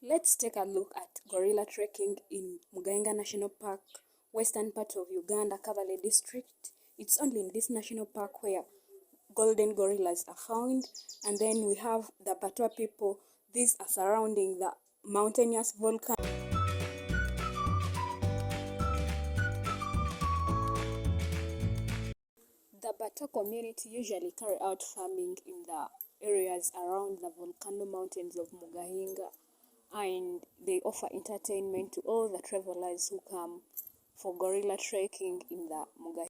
Let's take a look at gorilla trekking in Mugahinga National Park, western part of Uganda, Kabale district. It's only in this national park where golden gorillas are found. And then we have the Batwa people. These are surrounding the mountainous volcano. The Batwa community usually carry out farming in the areas around the volcano mountains of Mugahinga, and they offer entertainment to all the travelers who come for gorilla trekking in the Mugahinga.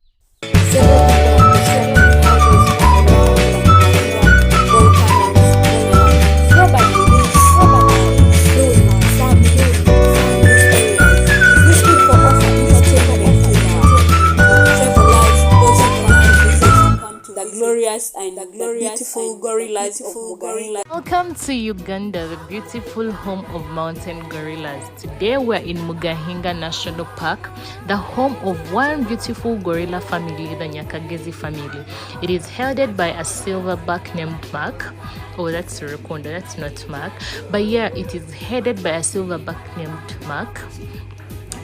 And the beautiful gorillas of Mugahinga. Welcome to Uganda, the beautiful home of mountain gorillas. Today we're in Mugahinga National Park, the home of one beautiful gorilla family, the Nyakagezi family. It is headed by a silverback named Mark. Oh, that's Rukondo, that's not Mark. But yeah, it is headed by a silverback named Mark.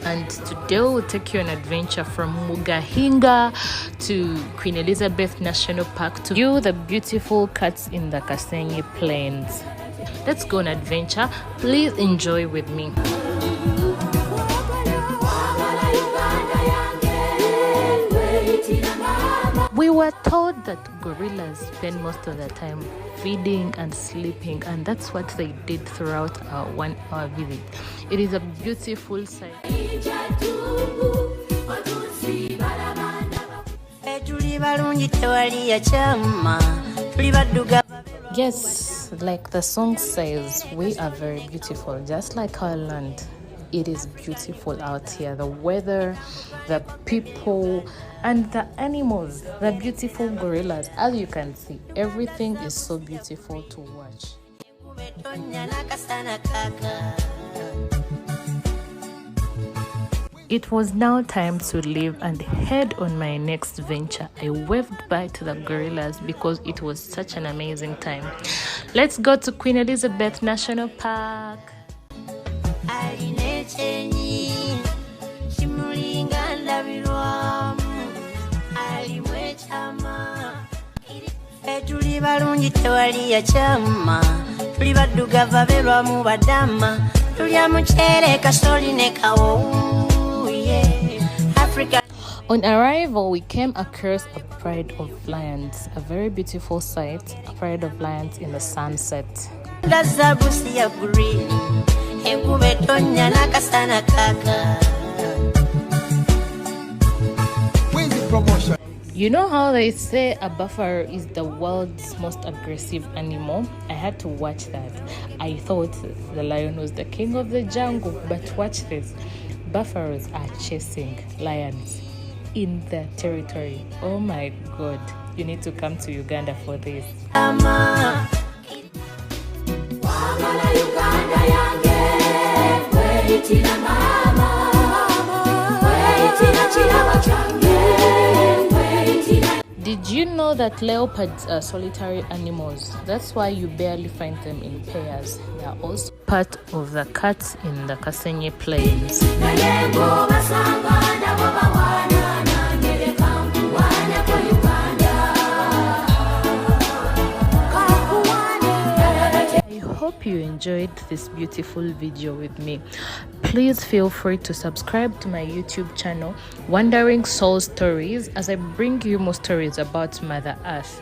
And today we'll take you on an adventure from Mugahinga to Queen Elizabeth National Park to view the beautiful cats in the Kasenyi Plains. Let's go on an adventure. Please enjoy with me. We were told that gorillas spend most of their time feeding and sleeping, and that's what they did throughout our 1 hour visit. It is a beautiful sight. Yes, like the song says, we are very beautiful, just like our land. It is beautiful out here. The weather, the people, and the animals, the beautiful gorillas. As you can see, everything is so beautiful to watch. It was now time to leave and head on my next venture. I waved bye to the gorillas because it was such an amazing time. Let's go to Queen Elizabeth National Park. On arrival, we came across a pride of lions, a very beautiful sight, a pride of lions in the sunset. You know how they say a buffalo is the world's most aggressive animal? I had to watch that. I thought the lion was the king of the jungle, but watch this. Buffaloes are chasing lions in their territory. Oh my God, you need to come to Uganda for this. Did you know that leopards are solitary animals? That's why you barely find them in pairs. They are also part of the cats in the Kasenyi Plains. I hope you enjoyed this beautiful video with me. Please feel free to subscribe to my YouTube channel, Wandering Soul Stories, as I bring you more stories about Mother Earth.